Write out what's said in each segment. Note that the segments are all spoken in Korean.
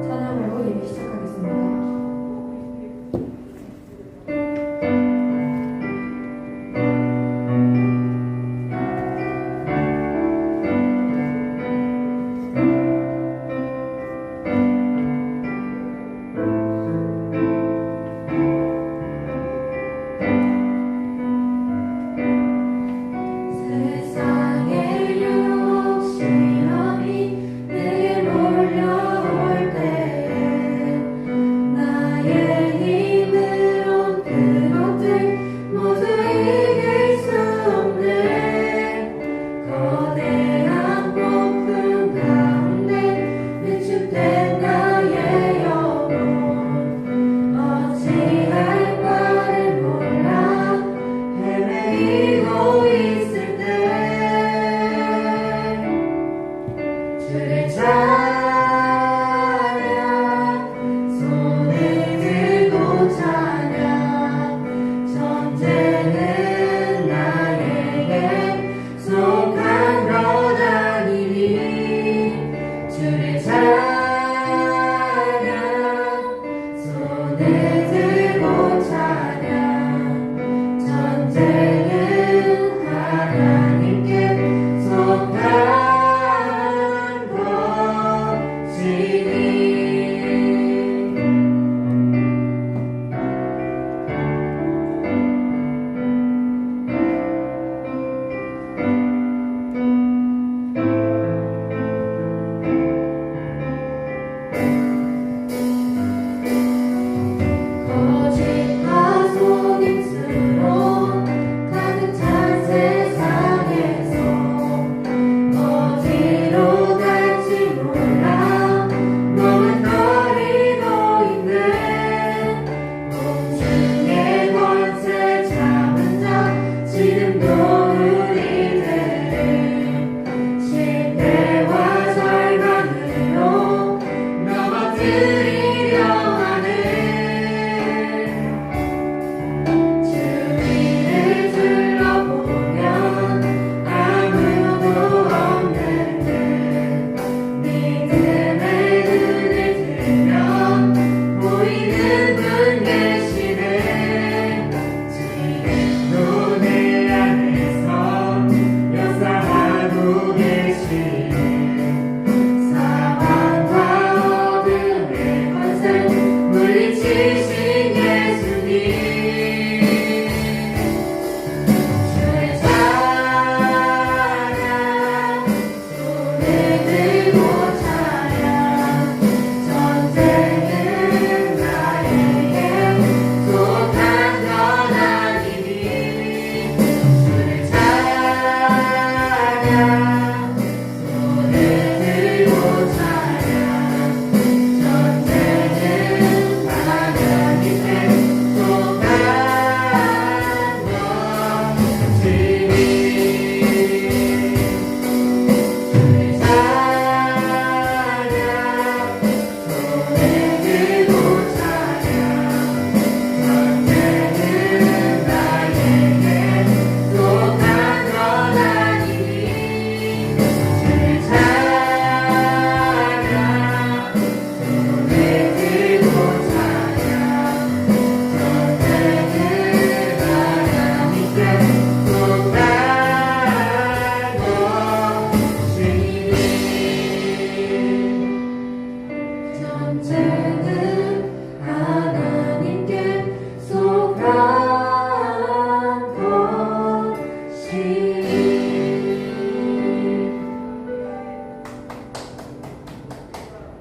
찬양으로 예배 시작하겠습니다.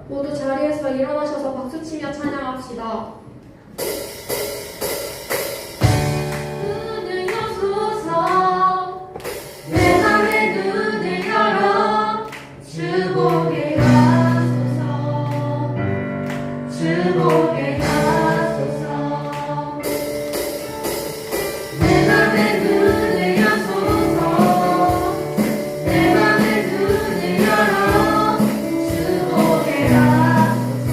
모두 자리에서 일어나셔서 박수치며 찬양합시다. 눈을 여소서 내 맘의 눈을 열어 주 보게 하소서 주 보게 하소서 내 맘의 눈을 여소서 내 맘의 눈을 열어 주 보게 하소서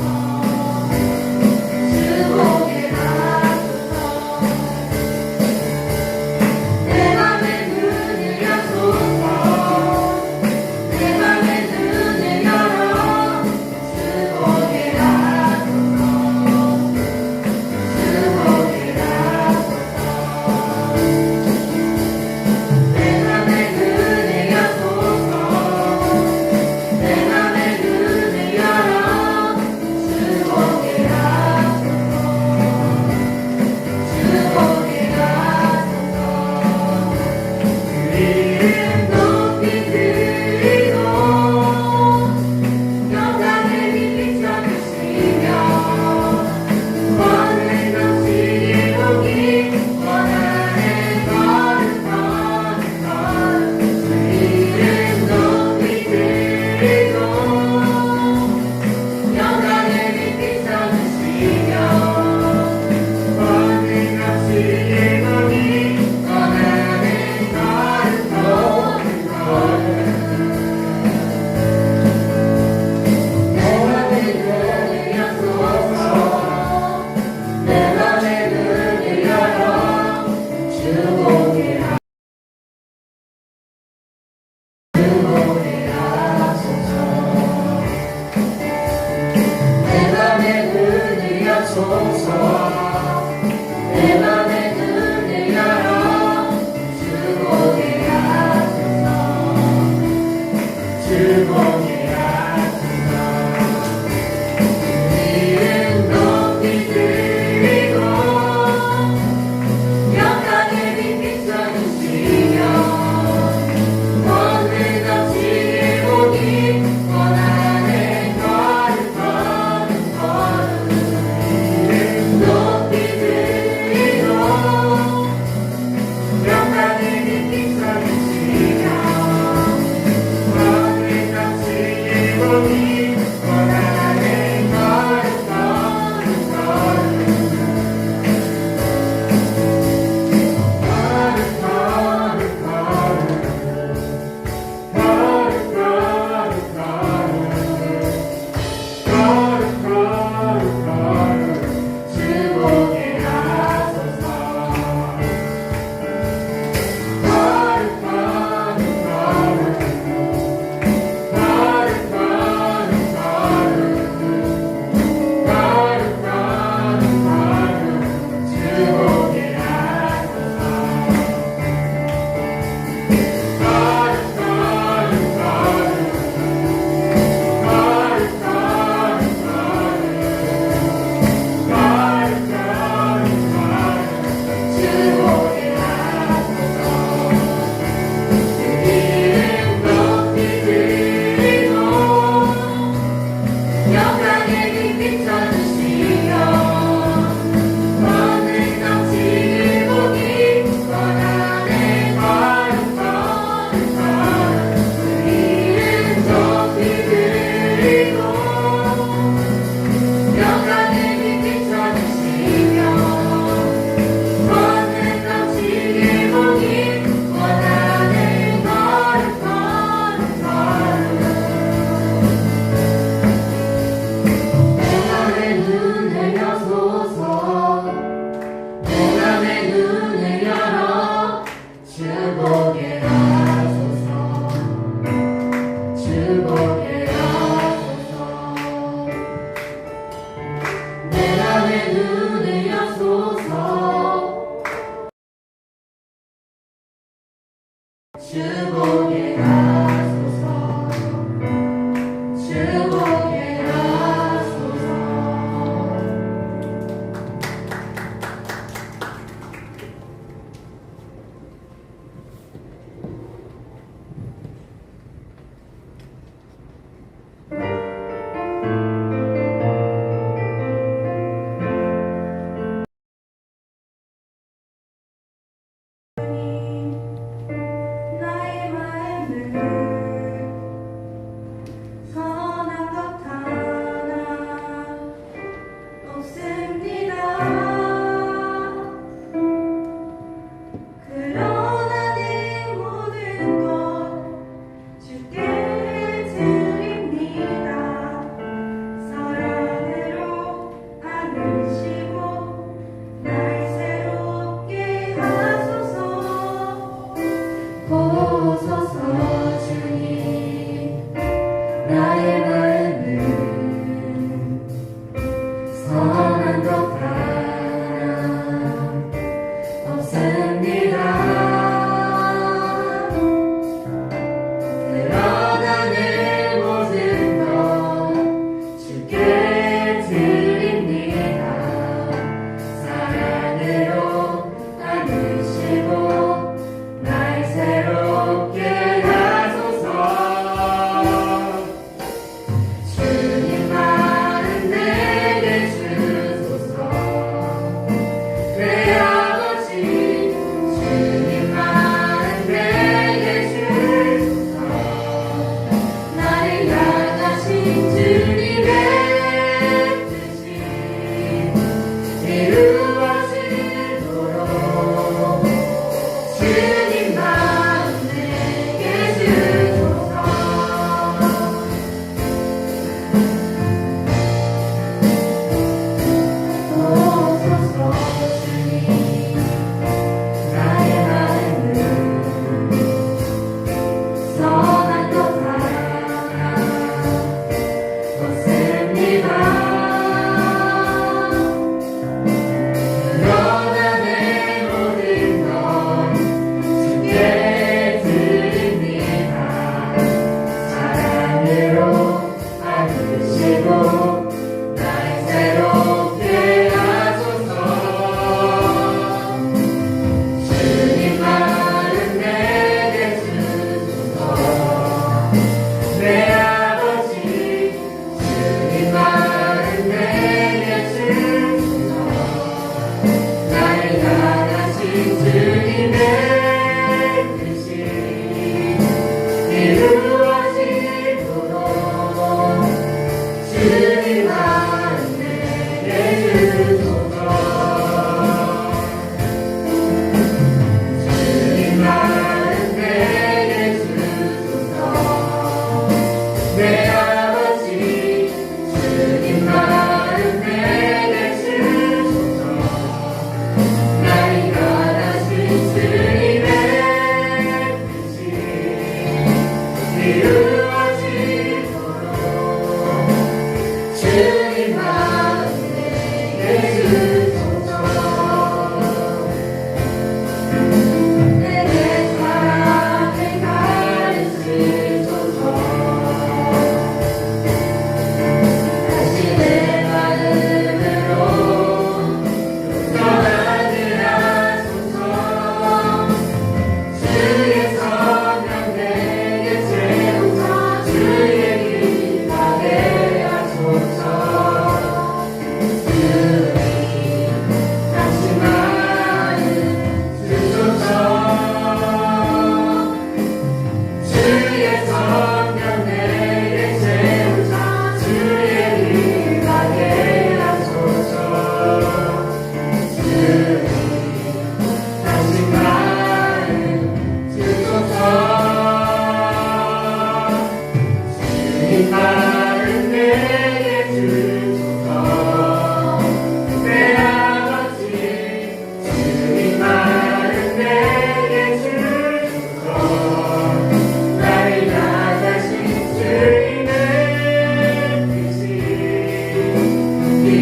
주 보게 하소서 내 맘의 눈을 여소서 내 맘의 눈을 열어 주 보게 하소서 하소서. 내 맘의 눈을 열어 주 보게 하소서. 주 보게 하소서. 이름 높이 들리고 영광의 빛 비춰주시며 오늘 넘치게 보기 원하네. 걸음 걸음 걸음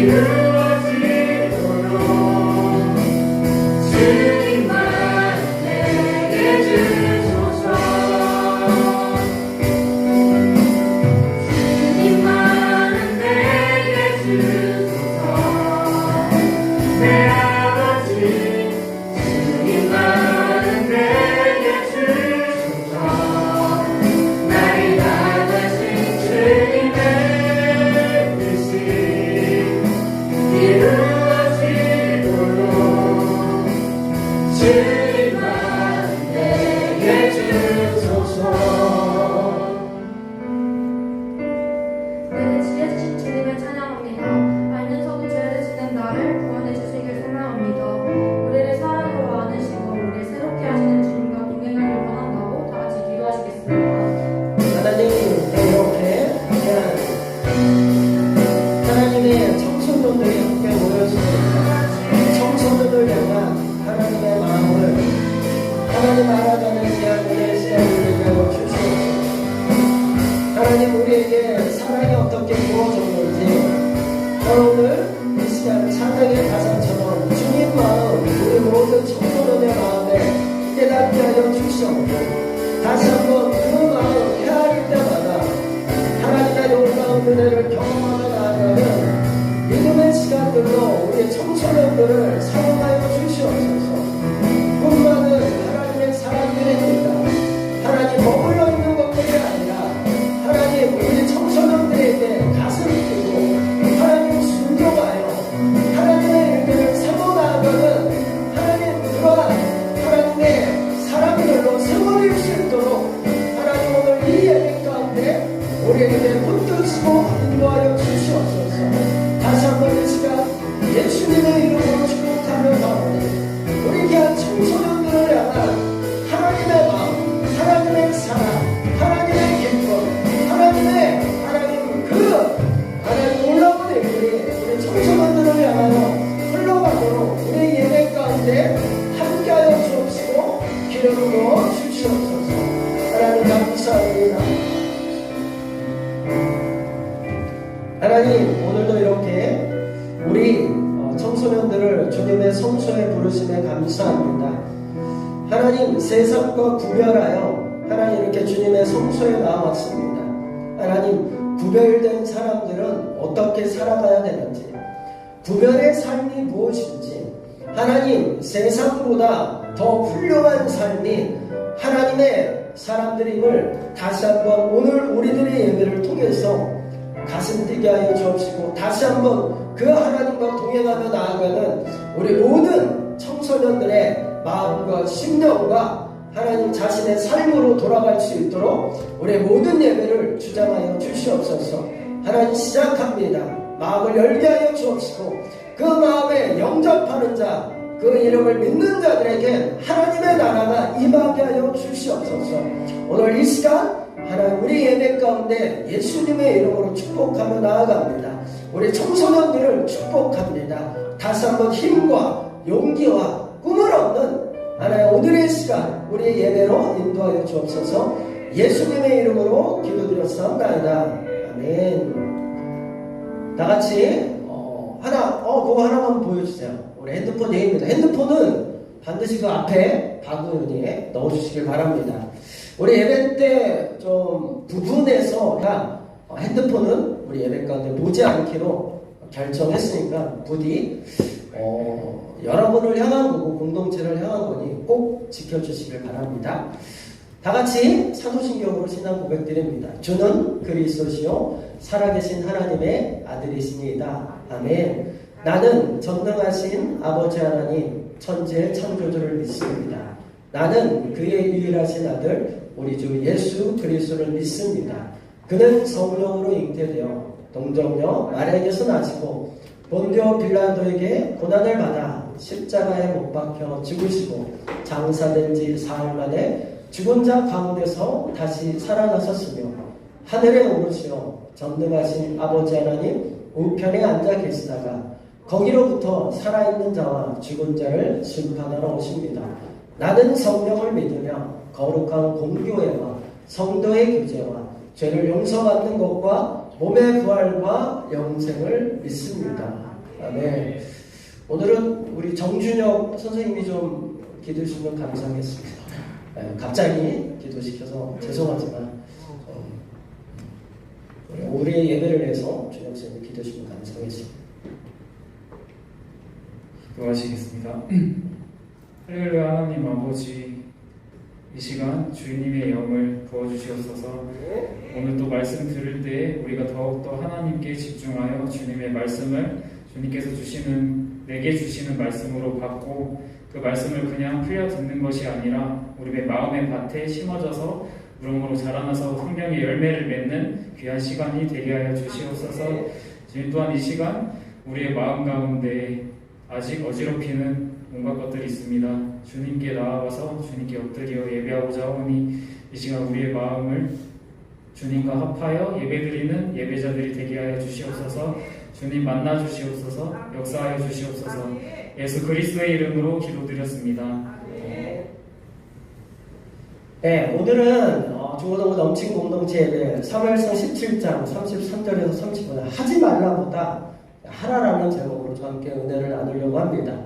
이루어지도록 주님만 내게 주소서. 주님만 내게 주소서. 내 아버지 주님만 내게 주소서. 나를 향하신 주님의 뜻이 이루어지도록 주님만 내게 주소서. 내게 지혜 주신 주님을 찬양합니다. 알면서도 죄를 지는 나를 구원해 주시길 소망합니다. 우리를 사랑으로 안으시고 우리를 새롭게 하시는 주님과 동행하길 원한다고 다 같이 기도하시겠습니다. 하나님, 이렇게 하나님의 청소년들이 함께 모였습니다. 청소년을 향한 하나님의 마음을 하나님 알아가는 귀한 은혜의 시간 우리에게 주시옵소서. 하나님, 우리에게 사랑이 어떻게 부어졌는지 오늘 이 시간 찬양의 가사처럼 주님 마음, 우리 모든 청소년의 마음에 깨닫게 하여 주시옵고 다시 한번 그 마음 헤아릴 때마다 하나님의 놀라운 은혜를 경험하며 나아가는 믿음의 시간들로 우리 청소년들을 사용하여 주시옵소서. 뿐만은 하나님의 사람들입니다. 하나님 머물러 있는 것뿐이 아니라 하나님 우리 청소년들에게 가슴을 끼고 하나님 순종하여 하나님의 일들을 사고 나아가는 하나님 그러한 하나님의 사람들로 세워질 수 있도록 하나님 오늘 이 예배 가운데 우리에게 붙드시고 인도하여 주시옵소서. 다시 한번 이 시간 예수님의 이름으로 축복하며 나오니 우리 귀한 청소년들을 향한 하나님의 마음, 하나님의 사랑, 하나님의 기쁨, 하나님 그 하나님 놀라운 일들이 우리 청소년들을 향하여 흘러가도록 우리 예배 가운데 함께하여 주옵시고 기름으로 주시옵소서. 하나님 감사합니다. 하나님, 오늘도 이렇게 우리 청소년들을 주님의 성소에 부르심에 감사합니다. 하나님, 세상과 구별하여 하나님 이렇게 주님의 성소에 나왔습니다. 하나님, 구별된 사람들은 어떻게 살아가야 되는지, 구별의 삶이 무엇인지, 하나님, 세상보다 더 훌륭한 삶이 하나님의 사람들임을 다시 한번 오늘 우리들의 예배를 통해서 가슴 뛰게 하여 주옵시고 다시 한번 그 하나님과 동행하며 나아가는 우리 모든 청소년들의 마음과 심령과 하나님 자신의 삶으로 돌아갈 수 있도록 우리 모든 예배를 주장하여 주시옵소서. 하나님 시작합니다. 마음을 열게 하여 주옵시고 그 마음에 영접하는 자, 그 이름을 믿는 자들에게 하나님의 나라가 임하게 하여 주시옵소서. 오늘 이 시간 하나님 우리 예배 가운데 예수님의 이름으로 축복하며 나아갑니다. 우리 청소년들을 축복합니다. 다시 한번 힘과 용기와 꿈을 얻는 하나님 오늘의 시간 우리 예배로 인도하여 주옵소서. 예수님의 이름으로 기도드렸사옵나이다. 아멘. 다같이 그거 하나만 보여주세요. 우리 핸드폰 예입니다. 핸드폰은 반드시 그 앞에 바구니에 넣어주시길 바랍니다. 우리 예배 때 좀 부분에서 핸드폰은 우리 예배 가운데 보지 않기로 결정했으니까 부디 여러분을 향한 거고 공동체를 향한 거니 꼭 지켜주시길 바랍니다. 다같이 사도신경으로 신앙 고백드립니다. 주는 그리스도시요 살아계신 하나님의 아들이시니이다. 아멘. 나는 전능하신 아버지 하나님 천지의 창조주를 믿습니다. 나는 그의 유일하신 아들 우리 주 예수 그리스도를 믿습니다. 그는 성령으로 잉태되어 동정녀 마리아에게서 나시고 본디오 빌라도에게 고난을 받아 십자가에 못 박혀 죽으시고 장사된 지 사흘 만에 죽은 자 가운데서 다시 살아나셨으며 하늘에 오르시어 전능하신 아버지 하나님 우편에 앉아 계시다가 거기로부터 살아있는 자와 죽은 자를 심판하러 오십니다. 나는 성령을 믿으며 거룩한 공교회와 성도의 교제와 죄를 용서받는 것과 몸의 부활과 영생을 믿습니다. 그다음에 오늘은 우리 정준혁 선생님이 좀 기도해 주시면 감사하겠습니다. 갑자기 기도시켜서 죄송하지만 우리의 예배를 해서 준혁 선생님이 기도해 주시면 감사하겠습니다. 기도하시겠습니다. 할렐루야. 하나님 아버지, 이 시간 주님의 영을 부어주시옵소서. 오늘 또 말씀 들을 때 우리가 더욱더 하나님께 집중하여 주님의 말씀을 주님께서 내게 주시는 말씀으로 받고, 그 말씀을 그냥 흘려 듣는 것이 아니라 우리의 마음의 밭에 심어져서 무럭무럭 자라나서 성령의 열매를 맺는 귀한 시간이 되게 하여 주시옵소서. 주님 또한 이 시간 우리의 마음 가운데 아직 어지럽히는 온갖 것들이 있습니다. 주님께 나아가서 주님께 엎드려 예배하고자 하오니 이 시간 우리의 마음을 주님과 합하여 예배드리는 예배자들이 되게 하여 주시옵소서. 주님 만나 주시옵소서. 역사하여 주시옵소서. 예수 그리스도의 이름으로 기도드렸습니다. 네, 오늘은 중고등부 넘친 공동체 예배 사무엘상 17장 33절에서 35절 하지 말라보다 하라라는 제목으로 저와 함께 은혜를 나누려고 합니다.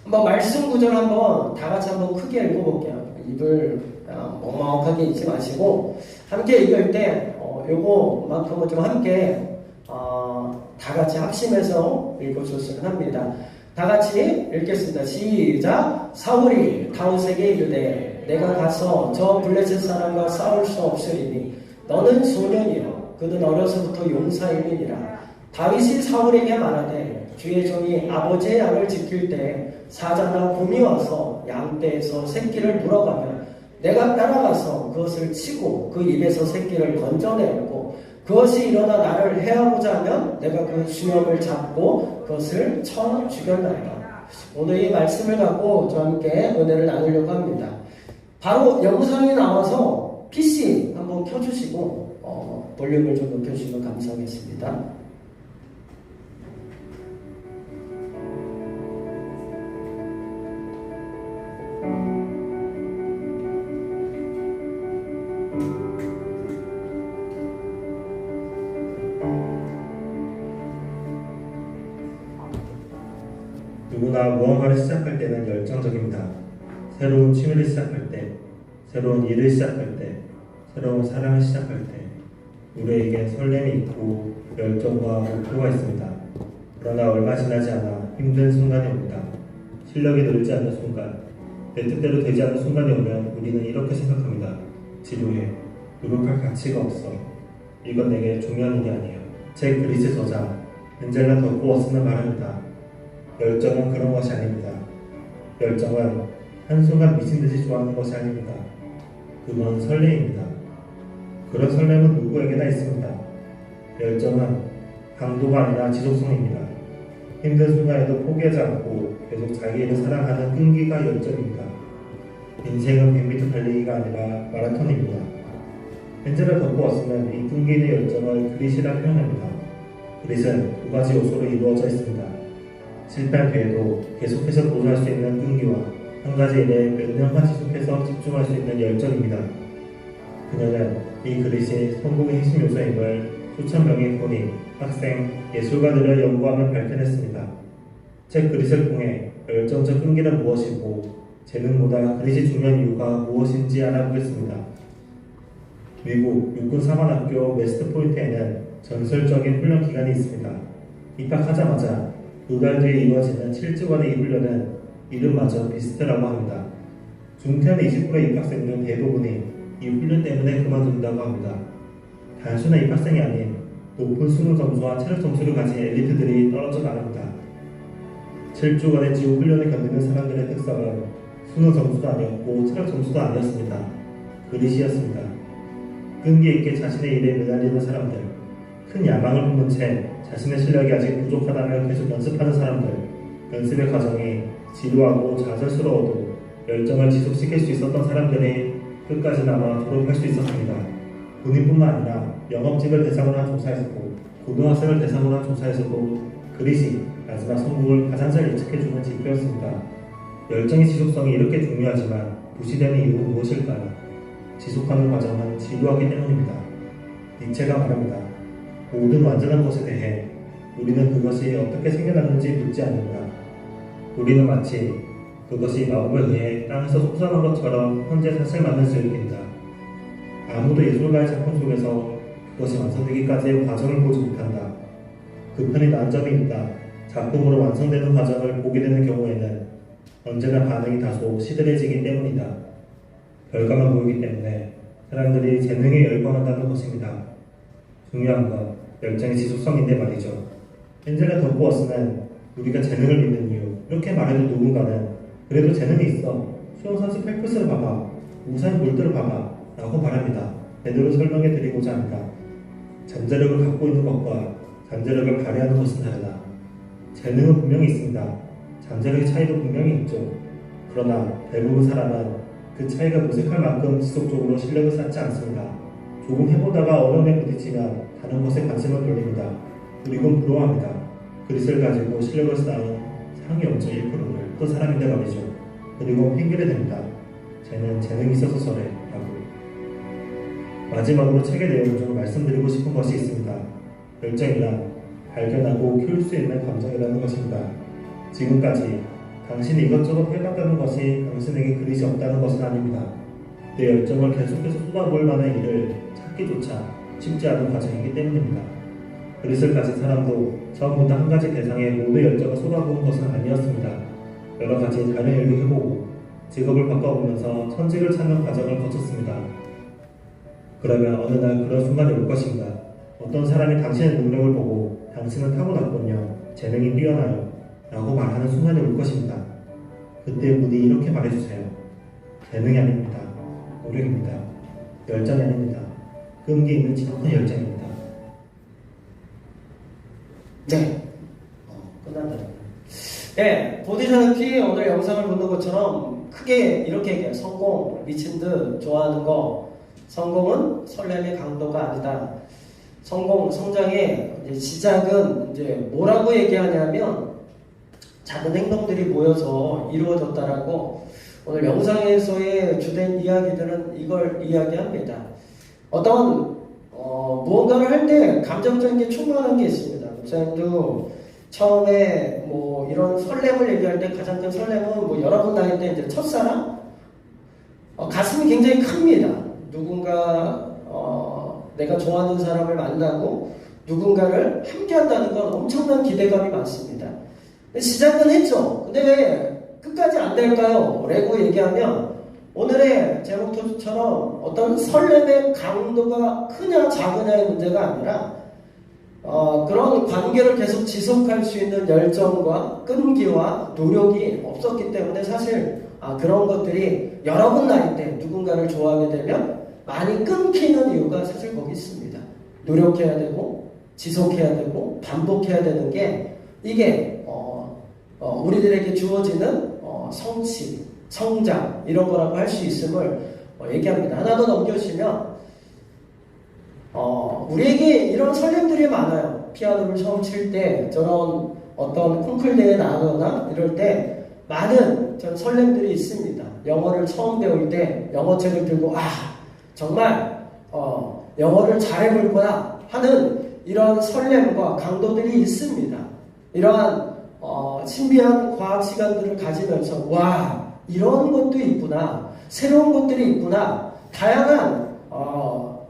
한번 말씀 구절 한번 다 같이 한번 크게 읽어볼게요. 입을 멍멍하게 읽지 마시고 함께 읽을 때 요거만큼은 좀 함께 다 같이 합심해서 읽어줬으면 합니다. 다 같이 읽겠습니다. 시작. 사울이 다윗에게 이르되 내가 가서 저 블레셋 사람과 싸울 수 없으리니 너는 소년이요 그는 어려서부터 용사이니라. 다윗이 사울에게 말하되 주의 종이 아버지의 양을 지킬 때 사자나 곰이 와서 양떼에서 새끼를 물어가면 내가 따라가서 그것을 치고 그 입에서 새끼를 건져내고 그것이 일어나 나를 해하고자 하면 내가 그 수염을 잡고 그것을 쳐 죽였나이다. 오늘 이 말씀을 갖고 저와 함께 은혜를 나누려고 합니다. 바로 영상이 나와서 PC 한번 켜주시고 볼륨을 좀 높여주시면 감사하겠습니다. 누구나 무언가를 시작할 때는 열정적입니다. 새로운 취미를 시작할 때, 새로운 일을 시작할 때, 새로운 사랑을 시작할 때 우리에게 설렘이 있고 열정과 목표가 있습니다. 그러나 얼마 지나지 않아 힘든 순간이 옵니다. 실력이 늘지 않는 순간, 내 뜻대로 되지 않는 순간이 오면 우리는 이렇게 생각합니다. 지루해. 노력할 가치가 없어. 이건 내게 중요한 일이 아니에요. 제 그리스 저자 엔젤라 덕후워스는 말합니다. 열정은 그런 것이 아닙니다. 열정은 한순간 미친듯이 좋아하는 것이 아닙니다. 그건 설렘입니다. 그런 설렘은 누구에게나 있습니다. 열정은 강도가 아니라 지속성입니다. 힘든 순간에도 포기하지 않고 계속 자기 일을 사랑하는 끈기가 열정입니다. 인생은 100m 달리기가 아니라 마라톤입니다. 엔젤라 덕후워스는 이 끈기 있는 열정을 그릿이라 표현합니다. 그릿은 두 가지 요소로 이루어져 있습니다. 실패한 뒤에도 계속해서 도전할 수 있는 끈기와 한 가지 일에 몇 년간 지속해서 집중할 수 있는 열정입니다. 그녀는 이 그릿이 성공의 핵심 요소임을 수천 명의 군인, 학생, 예술가들을 연구하며 발견했습니다. 책 그릿을 통해 열정적 끈기는 무엇이고 재능보다 그릿이 중요한 이유가 무엇인지 알아보겠습니다. 미국 육군사관학교 웨스트포인트에는 전설적인 훈련 기간이 있습니다. 입학하자마자 2달 뒤에 이루어지는 7주간의 이 훈련은 이름마저 비슷하다고 합니다. 중퇴한 20%의 입학생들은 대부분이 이 훈련 때문에 그만둔다고 합니다. 단순한 입학생이 아닌 높은 수능 점수와 체력 점수를 가진 엘리트들이 떨어져 나갑니다. 7주간의 지옥 훈련을 견디는 사람들의 특성은 수능 점수도 아니었고 체력 점수도 아니었습니다. 그릿이었습니다. 끈기 있게 자신의 일에 매달리는 사람들, 큰 야망을 품은 채 자신의 실력이 아직 부족하다며 계속 연습하는 사람들, 연습의 과정이 지루하고 좌절스러워도 열정을 지속시킬 수 있었던 사람들이 끝까지 남아 졸업할 수 있었습니다. 군인뿐만 아니라 영업직을 대상으로 한 조사에서도 고등학생을 대상으로 한 조사에서도 그릿이 마지막 성공을 가장 잘 예측해주는 지표였습니다. 열정의 지속성이 이렇게 중요하지만 무시되는 이유는 무엇일까요? 지속하는 과정은 지루하기 때문입니다. 니체가 말합니다. 모든 완전한 것에 대해 우리는 그것이 어떻게 생겨났는지 묻지 않는다. 우리는 마치 그것이 마법에 의해 땅에서 솟아난 것처럼 현재 사실만을 즐긴다. 아무도 예술가의 작품 속에서 그것이 완성되기까지의 과정을 보지 못한다. 그 편이 난 점이 있다. 작품으로 완성되는 과정을 보게 되는 경우에는 언제나 반응이 다소 시들해지기 때문이다. 결과만 보이기 때문에 사람들이 재능에 열광한다는 것입니다. 중요한 건 열정의 지속성인데 말이죠. 헨젤과 덤버워스는 우리가 재능을 믿는 이유, 이렇게 말해도 누군가는 그래도 재능이 있어. 수영선수 펠프스를 봐봐. 우사인 볼트를 봐봐. 라고 말합니다. 제대로 설명해 드리고자 합니다. 잠재력을 갖고 있는 것과 잠재력을 발휘하는 것은 다르다. 재능은 분명히 있습니다. 잠재력의 차이도 분명히 있죠. 그러나 대부분 사람은 그 차이가 무색할 만큼 지속적으로 실력을 쌓지 않습니다. 조금 해보다가 어려움에 부딪히면 다른 것에 관심을 돌립니다. 그리고 부러워합니다. 그릇을 가지고 실력을 쌓은 상위 0.1%를 또 사람인데 말이죠. 그리고 핑계를 댑니다. 쟤는 재능이 있어서 저래 라고. 마지막으로 책의 내용 중 말씀드리고 싶은 것이 있습니다. 열정이란 발견하고 키울 수 있는 감정이라는 것입니다. 지금까지 당신이 이것저것 해봤다는 것이 당신에게 그릇이 없다는 것은 아닙니다. 내 열정을 계속해서 쏟아부을 만한 일을 찾기조차 쉽지 않은 과정이기 때문입니다. 그릇을 가진 사람도 처음부터 한 가지 대상에 모두 열정을 쏟아부은 것은 아니었습니다. 여러 가지 다른 일도 해보고 직업을 바꿔보면서 천직을 찾는 과정을 거쳤습니다. 그러면 어느 날 그런 순간이 올 것입니다. 어떤 사람이 당신의 능력을 보고 당신은 타고났군요. 재능이 뛰어나요. 라고 말하는 순간이 올 것입니다. 그때 부디 이렇게 말해주세요. 재능이 아닙니다. 노력입니다. 열정이 아닙니다. 끈기 있는 지독한 열정입니다. 네. 끝난다. 네, 보디자키 오늘 영상을 보는 것처럼 크게 이렇게 얘기해요. 성공, 미친 듯 좋아하는 거. 성공은 설렘의 강도가 아니다. 성공, 성장의 이제 시작은 이제 뭐라고 얘기하냐면 작은 행동들이 모여서 이루어졌다라고 오늘 영상에서의 주된 이야기들은 이걸 이야기합니다. 어떤 무언가를 할 때 감정적인 게 충만한 게 있습니다. 목사님도 처음에 뭐 이런 설렘을 얘기할 때 가장 큰 설렘은 뭐 여러분 나이 때 이제 첫사랑 가슴이 굉장히 큽니다. 누군가 내가 좋아하는 사람을 만나고 누군가를 함께 한다는 건 엄청난 기대감이 많습니다. 시작은 했죠. 근데 왜 끝까지 안 될까요? 라고 얘기하면 오늘의 제목처럼 어떤 설렘의 강도가 크냐 작으냐의 문제가 아니라 그런 관계를 계속 지속할 수 있는 열정과 끈기와 노력이 없었기 때문에 사실 그런 것들이 여러분 나이 때 누군가를 좋아하게 되면 많이 끊기는 이유가 사실 거기 있습니다. 노력해야 되고 지속해야 되고 반복해야 되는 게 이게 우리들에게 주어지는 성취, 성장 이런 거라고 할 수 있음을 얘기합니다. 하나 더 넘겨주시면 우리에게 이런 설렘들이 많아요. 피아노를 처음 칠 때 저런 어떤 콩쿨 대회에 나가거나 이럴 때 많은 전 설렘들이 있습니다. 영어를 처음 배울 때 영어책을 들고 정말 영어를 잘해볼 거야 하는 이런 설렘과 강도들이 있습니다. 이러한 신비한 과학 시간들을 가지면서 이런 것도 있구나, 새로운 것들이 있구나, 다양한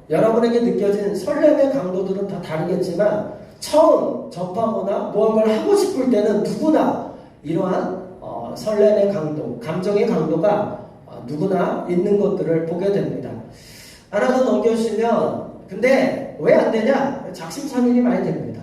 여러분에게 느껴진 설렘의 강도들은 다 다르겠지만 처음 접하거나 무언가를 하고 싶을 때는 누구나 이러한 설렘의 강도, 감정의 강도가 누구나 있는 것들을 보게 됩니다. 하나 더 넘겨주시면 근데 왜 안 되냐? 작심삼일이 많이 됩니다.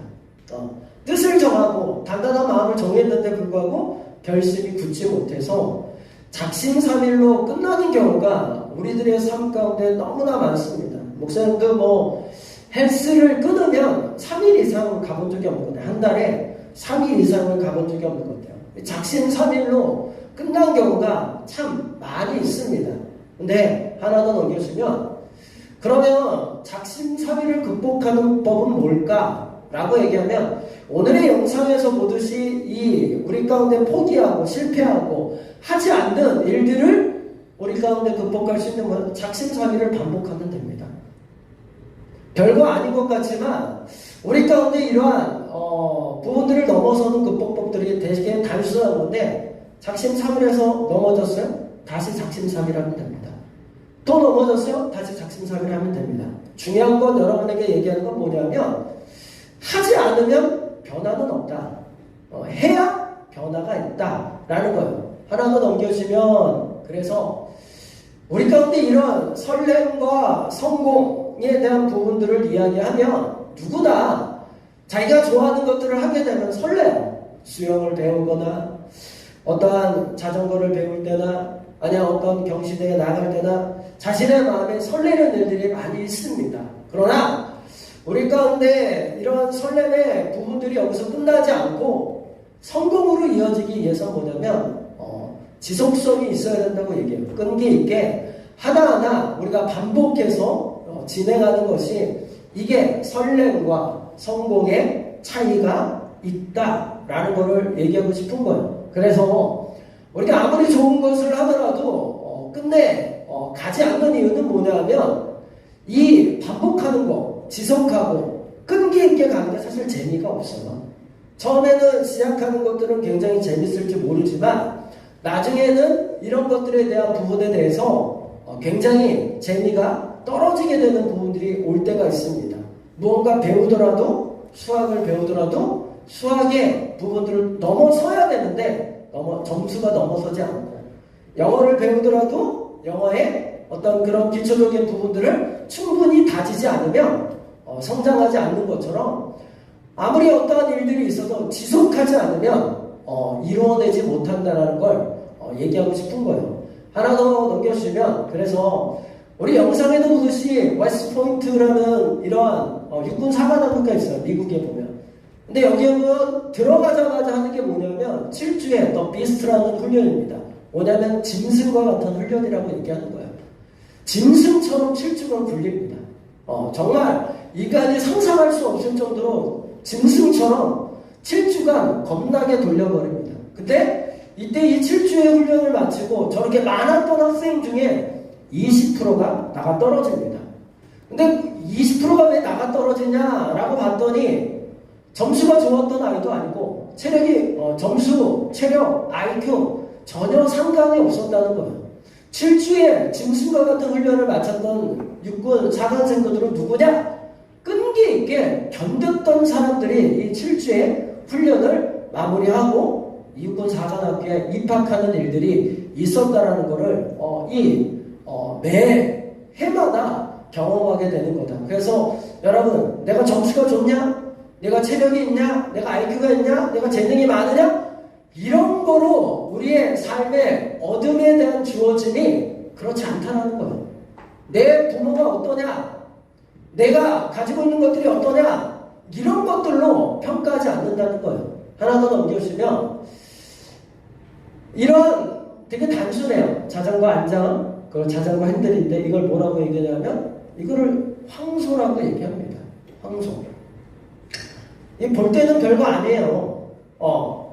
뜻을 정하고 단단한 마음을 정했는데 불구하고 결심이 굳지 못해서 작심삼일로 끝나는 경우가 우리들의 삶 가운데 너무나 많습니다. 목사님도 헬스를 끊으면 3일 이상 가본 적이 없는 것 같아요. 한 달에 3일 이상을 가본 적이 없는 것 같아요. 작심삼일로 끝난 경우가 참 많이 있습니다. 근데 하나 더 넘겨주시면 그러면 작심삼일을 극복하는 법은 뭘까? 라고 얘기하면 오늘의 영상에서 보듯이 우리 가운데 포기하고 실패하고 하지 않는 일들을 우리 가운데 극복할 수 있는 작심삼일을 반복하면 됩니다. 별거 아닌 것 같지만 우리 가운데 이러한 부분들을 넘어서는 극복법들이 되게 단순한 건데 작심삼일해서 넘어졌어요? 다시 작심삼일 하면 됩니다. 또 넘어졌어요? 다시 작심삼일 하면 됩니다. 중요한 건 여러분에게 얘기하는 건 뭐냐면 하지 않으면 변화는 없다. 해야 변화가 있다라는 거예요. 하나 더 넘겨주시면 그래서 우리 가운데 이런 설렘과 성공에 대한 부분들을 이야기하면 누구나 자기가 좋아하는 것들을 하게 되면 설레요. 수영을 배우거나 어떠한 자전거를 배울 때나 아니면 어떤 경시대에 나갈 때나 자신의 마음에 설레는 일들이 많이 있습니다. 그러나 우리 가운데 이런 설렘의 부분들이 여기서 끝나지 않고 성공으로 이어지기 위해서 뭐냐면 지속성이 있어야 된다고 얘기해요. 끈기 있게 하나하나 우리가 반복해서 진행하는 것이 이게 설렘과 성공의 차이가 있다라는 것을 얘기하고 싶은 거예요. 그래서 우리가 아무리 좋은 것을 하더라도 끝내 가지 않는 이유는 뭐냐면 이 반복하는 거, 지속하고 끈기 있게 가는 게 사실 재미가 없어요. 처음에는 시작하는 것들은 굉장히 재밌을지 모르지만 나중에는 이런 것들에 대한 부분에 대해서 굉장히 재미가 떨어지게 되는 부분들이 올 때가 있습니다. 무언가 배우더라도 수학을 배우더라도 수학의 부분들을 넘어서야 되는데 점수가 넘어서지 않고 영어를 배우더라도 영어의 어떤 그런 기초적인 부분들을 충분히 다지지 않으면 성장하지 않는 것처럼 아무리 어떠한 일들이 있어도 지속하지 않으면 이루어내지 못한다는 걸 얘기하고 싶은 거예요. 하나 더 넘겨주시면 그래서 우리 영상에도 보듯이 웨스트포인트라는 이러한 육군 사관학교가 있어요. 미국에 보면. 근데 여기에 보면 들어가자마자 하는 게 뭐냐면 7주의 더 비스트라는 훈련입니다. 뭐냐면 짐승과 같은 훈련이라고 얘기하는 거예요. 짐승처럼 7주간 굴립니다. 정말 인간이 상상할 수 없을 정도로 짐승처럼 7주간 겁나게 돌려버립니다. 근데 이때 이 7주의 훈련을 마치고 저렇게 많았던 학생 중에 20%가 나가 떨어집니다. 근데 20%가 왜 나가 떨어지냐라고 봤더니 점수가 좋았던 아이도 아니고 체력이 점수, 체력, IQ 전혀 상관이 없었다는 거예요. 7주의 짐승과 같은 훈련을 마쳤던 육군 사관생들은 누구냐? 끈기 있게 견뎠던 사람들이 이 7주의 훈련을 마무리하고 육군 사관학교에 입학하는 일들이 있었다라는 것을 매 해마다 경험하게 되는 거다. 그래서 여러분, 내가 점수가 좋냐? 내가 체력이 있냐? 내가 IQ가 있냐? 내가 재능이 많으냐? 이런 거로 우리의 삶의 어둠에 대한 주어짐이 그렇지 않다는 거예요. 내 부모가 어떠냐? 내가 가지고 있는 것들이 어떠냐? 이런 것들로 평가하지 않는다는 거예요. 하나 더 넘겨주시면 이런 되게 단순해요. 자전거 안장, 그 자전거 핸들인데 이걸 뭐라고 얘기하냐면 이거를 황소라고 얘기합니다. 황소. 이 볼 때는 별거 아니에요.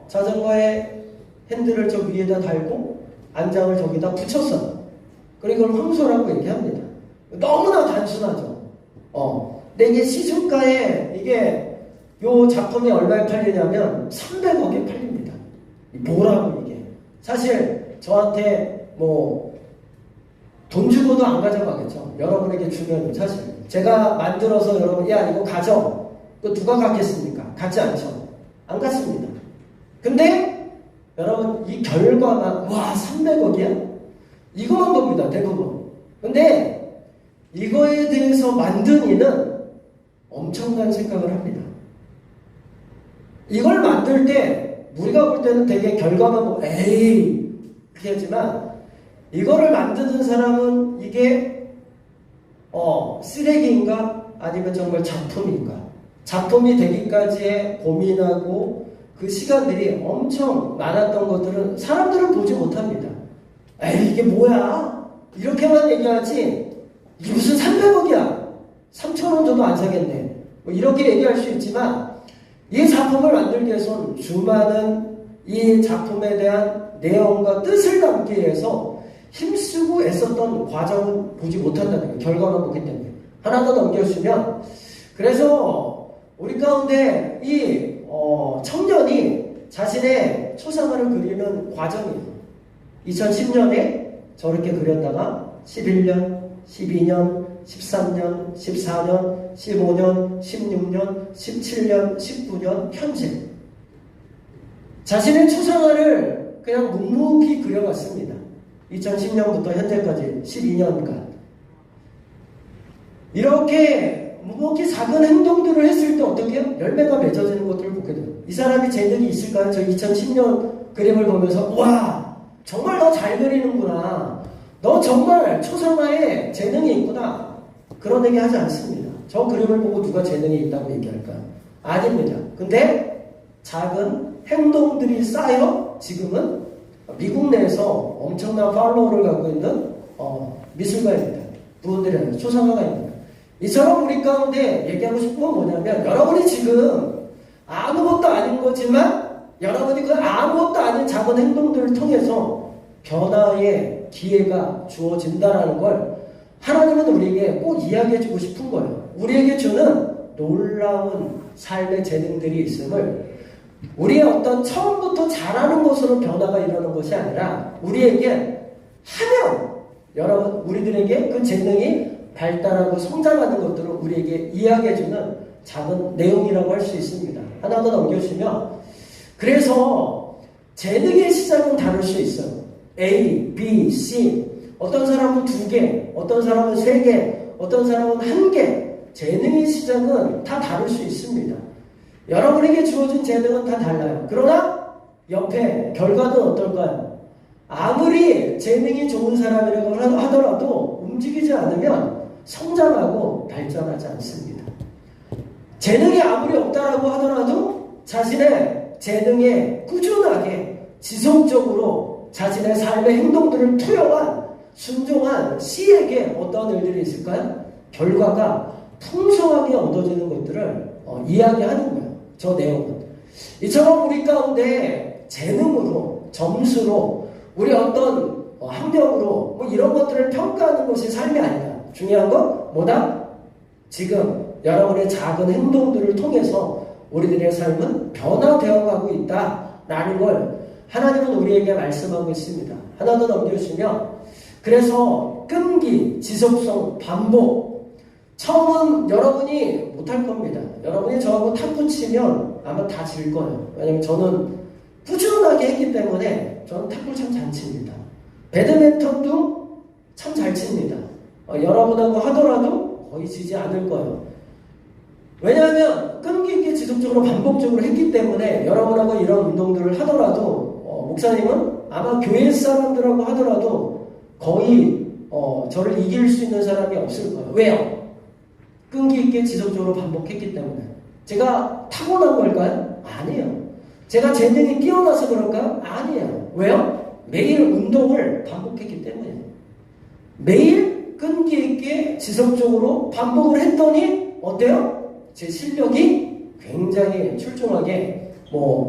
자전거의 핸들을 저 위에다 달고 안장을 저기다 붙였어요. 그리고 이걸 황소라고 얘기합니다. 너무나 단순하죠. 근데 이게 시중가에 이게 요 작품이 얼마에 팔리냐면 300억에 팔립니다. 뭐라고 이게? 사실 저한테 돈 주고도 안 가져가겠죠. 여러분에게 주면 사실 제가 만들어서 여러분 야 이거 가져. 그 누가 갖겠습니까? 갖지 않죠. 안 갖습니다. 근데 여러분 이 결과만 300억이야? 이거만 봅니다. 대부분. 근데 이거에 대해서 만든 이는 엄청난 생각을 합니다. 이걸 만들 때 우리가 볼 때는 되게 결과만 보고 에이 그렇게 하지만 이거를 만드는 사람은 이게 쓰레기인가 아니면 정말 작품인가 작품이 되기까지의 고민하고 그 시간들이 엄청 많았던 것들은 사람들은 보지 못합니다. 에이 이게 뭐야 이렇게만 얘기하지 이게 무슨 300억이야 3,000원 줘도 안 사겠네 이렇게 얘기할 수 있지만 이 작품을 만들기 위해서는 수많은 이 작품에 대한 내용과 뜻을 담기 위해서 힘쓰고 애썼던 과정은 보지 못한다는 거예요. 결과만 보기 때문에. 하나 더 넘겨주시면, 그래서 우리 가운데 이 청년이 자신의 초상화를 그리는 과정이에요. 2010년에 저렇게 그렸다가 11년, 12년, 13년, 14년, 15년, 16년, 17년, 19년, 현재. 자신의 초상화를 그냥 묵묵히 그려갔습니다. 2010년부터 현재까지 12년간. 이렇게 묵묵히 작은 행동들을 했을 때 어떻게 해요? 열매가 맺어지는 것들을 보게 돼요. 이 사람이 재능이 있을까요? 저 2010년 그림을 보면서 와 정말 너 잘 그리는구나. 너 정말 초상화에 재능이 있구나. 그런 얘기 하지 않습니다. 저 그림을 보고 누가 재능이 있다고 얘기할까요? 아닙니다. 근데 작은 행동들이 쌓여 지금은 미국 내에서 엄청난 팔로워를 갖고 있는 미술가입니다. 부분들이 초상화가 있습니다. 이처럼 우리 가운데 얘기하고 싶은 건 뭐냐면 여러분이 지금 아무것도 아닌 거지만 여러분이 그 아무것도 아닌 작은 행동들을 통해서 변화의 기회가 주어진다는 걸 하나님은 우리에게 꼭 이야기해주고 싶은 거예요. 우리에게 주는 놀라운 삶의 재능들이 있음을 우리의 어떤 처음부터 잘하는 것으로 변화가 일어나는 것이 아니라 우리에게 하면 여러분 우리들에게 그 재능이 발달하고 성장하는 것들을 우리에게 이야기해주는 작은 내용이라고 할 수 있습니다. 하나 더 넘겨주시면 그래서 재능의 시작은 다를 수 있어요. A, B, C 어떤 사람은 2개, 어떤 사람은 3개, 어떤 사람은 1개 재능의 시작은 다 다를 수 있습니다. 여러분에게 주어진 재능은 다 달라요. 그러나 옆에 결과는 어떨까요? 아무리 재능이 좋은 사람이라고 하더라도 움직이지 않으면 성장하고 발전하지 않습니다. 재능이 아무리 없다라고 하더라도 자신의 재능에 꾸준하게 지속적으로 자신의 삶의 행동들을 투영한 순종한 C에게 어떤 일들이 있을까요? 결과가 풍성하게 얻어지는 것들을 이야기하는 거예요. 저 내용은. 이처럼 우리 가운데 재능으로, 점수로, 우리 어떤 학력으로 뭐 이런 것들을 평가하는 것이 삶이 아니다. 중요한 건 뭐다? 지금 여러분의 작은 행동들을 통해서 우리들의 삶은 변화되어 가고 있다라는 걸 하나님은 우리에게 말씀하고 있습니다. 하나 더 넘겨주시면 그래서 끈기, 지속성, 반복 처음은 여러분이 못할 겁니다. 여러분이 저하고 탁구 치면 아마 다 질 거예요. 왜냐면 저는 꾸준하게 했기 때문에 저는 탁구를 참 잘 칩니다. 배드민턴도 참 잘 칩니다. 여러분하고 하더라도 거의 지지 않을 거예요. 왜냐하면 끈기 있게 지속적으로 반복적으로 했기 때문에 여러분하고 이런 운동들을 하더라도 목사님은 아마 교회 사람들하고 하더라도 거의 저를 이길 수 있는 사람이 없을 거예요. 왜요? 끈기 있게 지속적으로 반복했기 때문에. 제가 타고난 걸까요? 아니에요. 제가 재능이 뛰어나서 그럴까요? 아니에요. 왜요? 매일 운동을 반복했기 때문이에요. 매일 끈기 있게 지속적으로 반복을 했더니 어때요? 제 실력이 굉장히 출중하게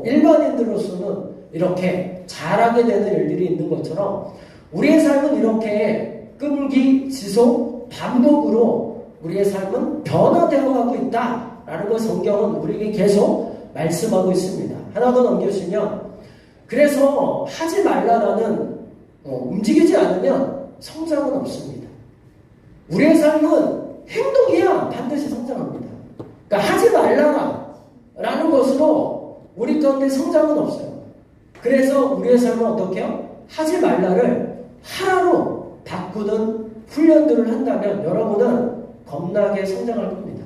일반인들로서는 이렇게 잘하게 되는 일들이 있는 것처럼 우리의 삶은 이렇게 끈기, 지속, 반복으로 우리의 삶은 변화되어 가고 있다라는 걸 성경은 우리에게 계속 말씀하고 있습니다. 하나 더 넘겨주시면 그래서 하지 말라라는 움직이지 않으면 성장은 없습니다. 우리의 삶은 행동이야 반드시 성장합니다. 그러니까 하지 말라라는 것으로 우리 가운데 성장은 없어요. 그래서 우리의 삶은 어떻게 해요? 하지 말라를 하라로 바꾸는 훈련들을 한다면 여러분은 겁나게 성장할 겁니다.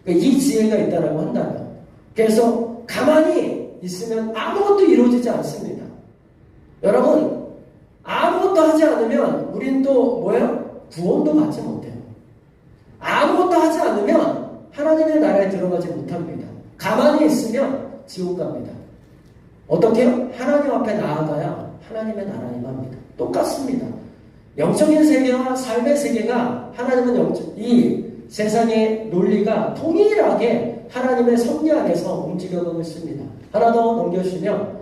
그러니까 이 지혜가 있다라고 한다면. 그래서 가만히 있으면 아무것도 이루어지지 않습니다. 여러분 아무것도 하지 않으면 우린 또 뭐예요? 구원도 받지 못해요. 아무것도 하지 않으면 하나님의 나라에 들어가지 못합니다. 가만히 있으면 지옥 갑니다. 어떻게 해요? 하나님 앞에 나아가야 하나님의 나라에 임합니다. 똑같습니다. 영적인 세계와 삶의 세계가 하나님은 이 세상의 논리가 동일하게 하나님의 섭리 안에서 움직여가고 있습니다. 하나 더 넘겨주시면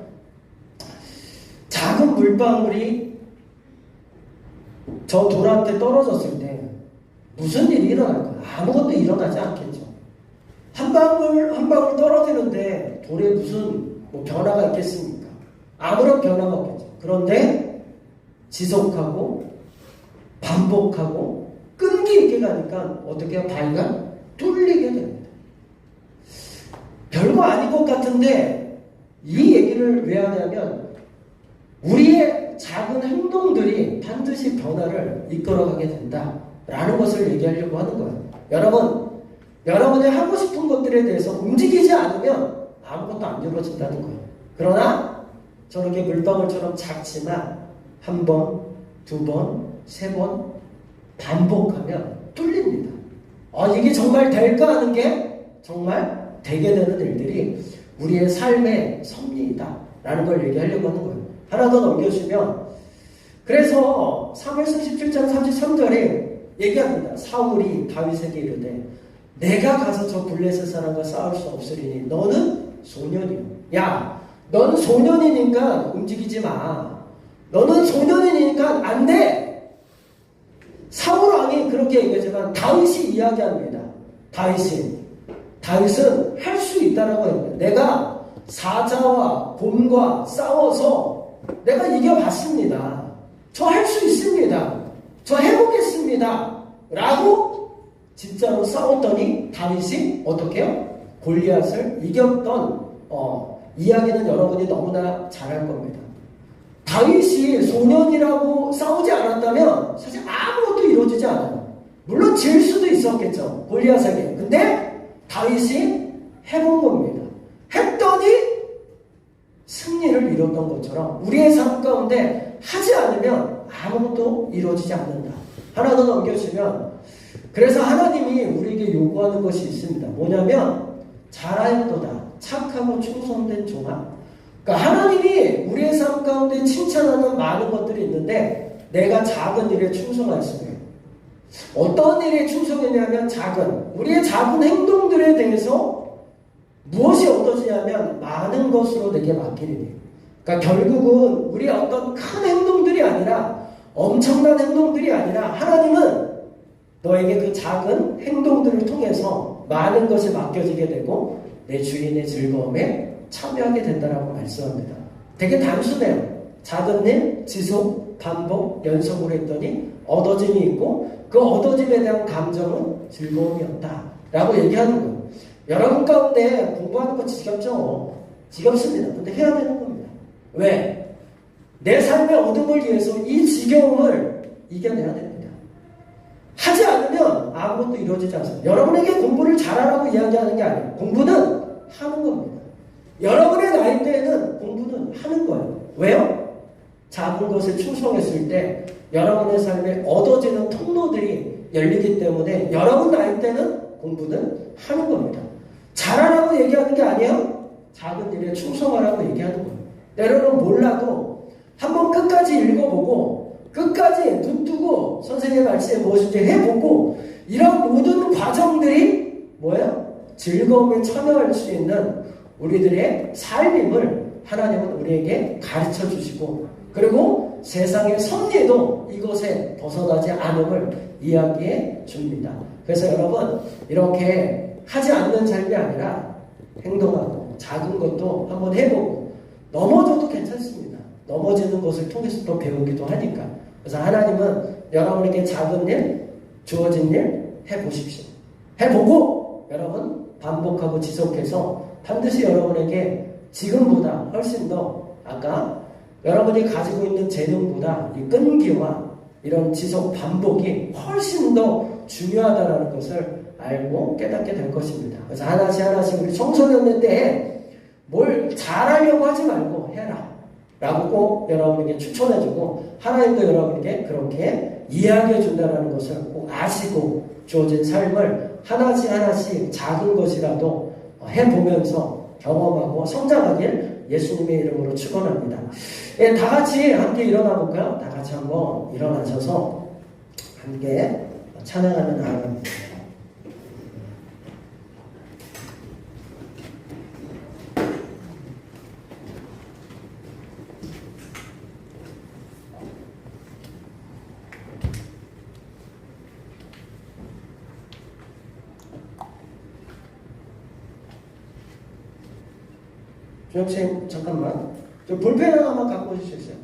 작은 물방울이 저 돌한테 떨어졌을 때 무슨 일이 일어날까요? 아무것도 일어나지 않겠죠. 한 방울 떨어지는데 돌에 무슨 변화가 있겠습니까? 아무런 변화가 없겠죠. 그런데 지속하고 반복하고 끈기 있게 가니까 어떻게 해요? 바위가 뚫리게 됩니다. 별거 아닌 것 같은데 이 얘기를 왜 하냐면 우리의 작은 행동들이 반드시 변화를 이끌어가게 된다라는 것을 얘기하려고 하는 거예요. 여러분이 하고 싶은 것들에 대해서 움직이지 않으면 아무것도 안 이루어진다는 거예요. 그러나 저렇게 물방울처럼 작지만 한 번, 두 번, 세 번 반복하면 뚫립니다. 이게 정말 될까 하는 게 정말 되게 되는 일들이 우리의 삶의 섭리이다라는 걸 얘기하려고 하는 거예요. 하나 더 넘겨주시면 그래서 사무엘상 17장 33절에 얘기합니다. 사울이 다윗에게 이르되 내가 가서 저 블레셋 사람과 싸울 수 없으리니 너는 소년이요. 야, 넌 소년이니까 움직이지 마. 너는 소년이니까 안 돼. 사울 왕이 그렇게 얘기하지만 다윗이 이야기합니다. 다윗은 할 수 있다라고 합니다. 내가 사자와 곰과 싸워서 내가 이겨봤습니다. 저 할 수 있습니다. 저 해보겠습니다. 라고 진짜로 싸웠더니 다윗이 어떻게 해요? 골리앗을 이겼던 이야기는 여러분이 너무나 잘 알 겁니다. 다윗이 소년이라고 싸우지 않았다면 사실 아무것도 이루어지지 않아요. 물론 질 수도 있었겠죠. 골리앗에게. 근데 다윗이 해본 겁니다. 했더니 승리를 이뤘던 것처럼 우리의 삶 가운데 하지 않으면 아무것도 이루어지지 않는다. 하나 더 넘겨주시면 그래서 하나님이 우리에게 요구하는 것이 있습니다. 뭐냐면 잘하였도다. 착하고 충성된 종아. 그러니까 하나님이 우리의 삶 가운데 칭찬하는 많은 것들이 있는데 내가 작은 일에 충성하였으며 어떤 일에 충성했냐면 우리의 작은 행동들에 대해서 무엇이 얻어지냐면 많은 것으로 내게 맡기리니. 그러니까 결국은 우리의 어떤 큰 행동들이 아니라 엄청난 행동들이 아니라 하나님은 너에게 그 작은 행동들을 통해서 많은 것이 맡겨지게 되고 내 주인의 즐거움에 참여하게 된다라고 말씀합니다. 되게 단순해요. 작은 일, 지속, 반복, 연속으로 했더니 얻어짐이 있고 그 얻어짐에 대한 감정은 즐거움이었다라고 얘기하는 거예요. 여러분 가운데 공부하는 거 지겹죠? 지겹습니다. 근데 해야 되는 겁니다. 왜? 내 삶의 어둠을 위해서 이 지겨움을 이겨내야 됩니다. 하지 않으면 아무것도 이루어지지 않습니다. 여러분에게 공부를 잘하라고 이야기하는 게 아니에요. 공부는 하는 겁니다. 여러분의 나이 때에는 공부는 하는 거예요. 왜요? 작은 것에 충성했을 때 여러분의 삶에 얻어지는 통로들이 열리기 때문에 여러분 나이 때는 공부는 하는 겁니다. 잘하라고 얘기하는 게 아니에요. 작은 일에 충성하라고 얘기하는 거예요. 때로는 몰라도 한번 끝까지 읽어보고 끝까지 눈 뜨고 선생님의 말씀에 무엇인지 해보고 이런 모든 과정들이 뭐예요? 즐거움에 참여할 수 있는 우리들의 삶임을 하나님은 우리에게 가르쳐 주시고 그리고 세상의 섭리도 이것에 벗어나지 않음을 이야기해 줍니다. 그래서 여러분 이렇게 하지 않는 삶이 아니라 행동하고 작은 것도 한번 해보고 넘어져도 괜찮습니다. 넘어지는 것을 통해서 또 배우기도 하니까. 그래서 하나님은 여러분에게 작은 일, 주어진 일 해보십시오. 해보고 여러분 반복하고 지속해서 반드시 여러분에게 지금보다 훨씬 더 아까 여러분이 가지고 있는 재능보다 이 끈기와 이런 지속 반복이 훨씬 더 중요하다는 것을 알고 깨닫게 될 것입니다. 그래서 하나씩 우리 청소년 때에 뭘 잘하려고 하지 말고 해라 라고 꼭 여러분에게 추천해주고 하나님도 여러분에게 그렇게 이야기해 준다는 것을 꼭 아시고 주어진 삶을 하나씩 작은 것이라도 해보면서 경험하고 성장하길 예수님의 이름으로 축원합니다. 예, 다 같이 함께 일어나 볼까요? 다 같이 한번 일어나셔서 함께 찬양하며 나아갑니다. 조영쌤 잠깐만. 저 볼펜 하나만 갖고 오실 수 있어요?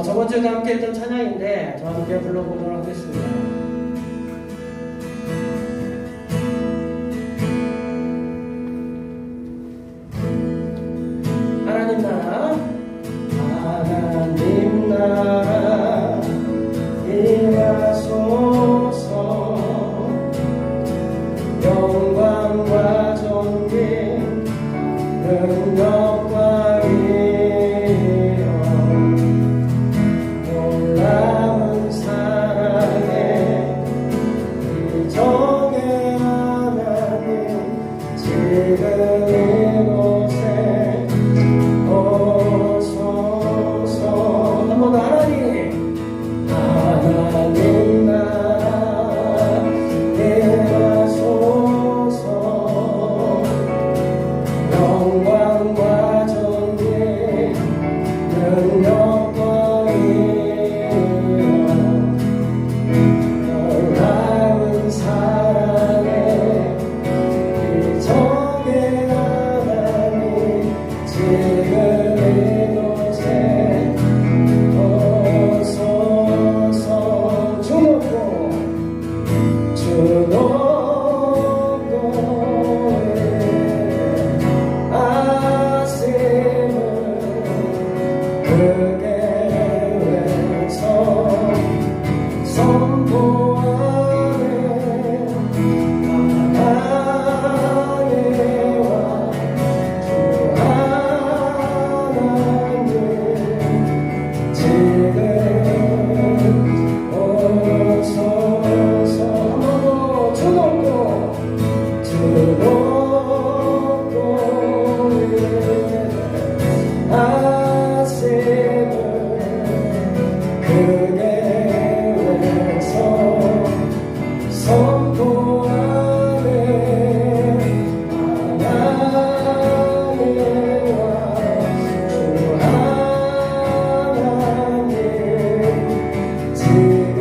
저번 주에 함께 했던 찬양인데 저 함께 불러보도록 하겠습니다. 하나님 나라, 하나님 나라 임하소서. 영광과 존귀 능력과 위엄 놀라운 사랑에 이정의 하나님 지금 이곳에 오소서. 한 번 더 하나님, 하나님 나라 임하소서. 영광과 존귀 능력과 위엄 놀라운 사랑에 이정의 하나님 지금 이곳에 오소서. 주 높고 주 높고 아심을 크게 외쳐 선포하네. 하나님과 주 하나님 지금 오소서. 한 번 더 주 높고 주 높고 아심을 크게 외쳐 선포하네. 하나님과 주 하나님 지금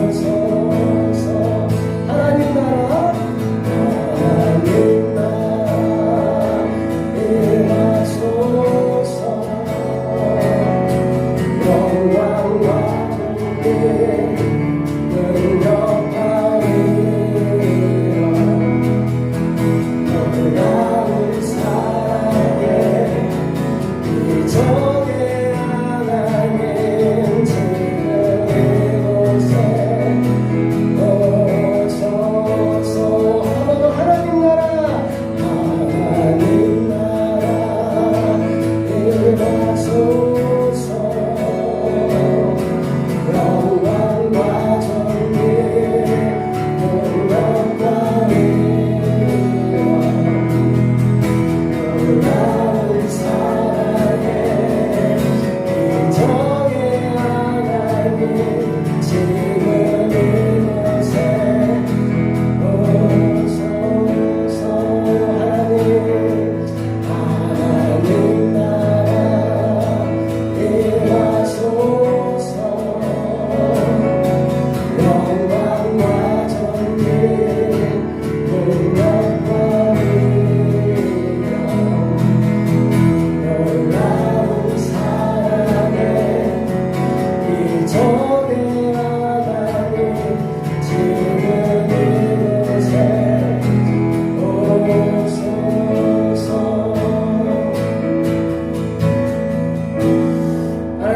오소서. 하나님 나라, 하나님 나라 임하소서. 영광과 존귀 능력과 위엄 놀라운 사랑에 이정의 하나님 지금 이곳에 오소서. 한 번 더 하나님 나라, 하나님 나라 임하소서. 영광과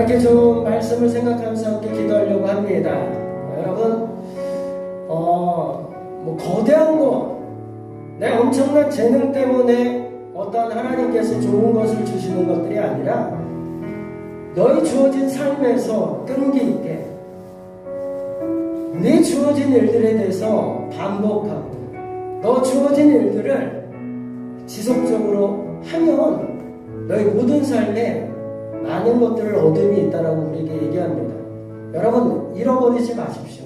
함께 좀 말씀을 생각하면서 함께 기도하려고 합니다. 여러분, 뭐 거대한 거, 내 엄청난 재능 때문에 어떤 하나님께서 좋은 것을 주시는 것들이 아니라 너희 주어진 삶에서 끈기 있게 네 주어진 일들에 대해서 반복하고 너 주어진 일들을 지속적으로 하면 너희 모든 삶에 많은 것들을 얻음이 있다라고 우리에게 얘기합니다. 여러분, 잃어버리지 마십시오.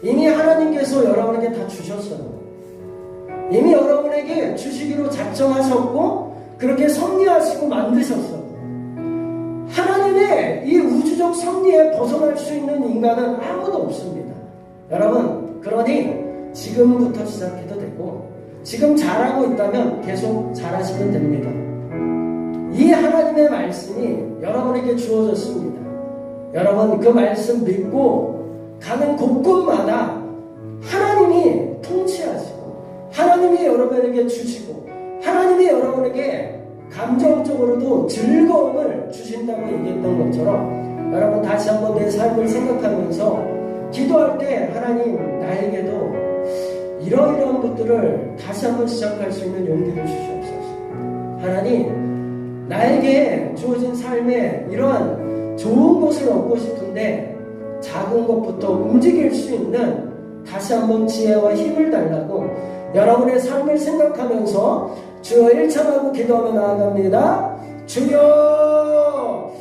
이미 하나님께서 여러분에게 다 주셨어요. 이미 여러분에게 주시기로 작정하셨고 그렇게 섭리하시고 만드셨어요. 하나님의 이 우주적 섭리에 벗어날 수 있는 인간은 아무도 없습니다. 여러분, 그러니 지금부터 시작해도 되고 지금 잘하고 있다면 계속 잘하시면 됩니다. 이 하나님의 말씀이 여러분에게 주어졌습니다. 여러분, 그 말씀 믿고 가는 곳곳마다 하나님이 통치하시고 하나님이 여러분에게 주시고 하나님이 여러분에게 감정적으로도 즐거움을 주신다고 얘기했던 것처럼 여러분 다시 한번 내 삶을 생각하면서 기도할 때 하나님 나에게도 이러이러한 것들을 다시 한번 시작할 수 있는 용기를 주시옵소서. 하나님, 나에게 주어진 삶에 이러한 좋은 것을 얻고 싶은데 작은 것부터 움직일 수 있는 다시 한번 지혜와 힘을 달라고 여러분의 삶을 생각하면서 주여 일창하고 기도하며 나아갑니다. 주여,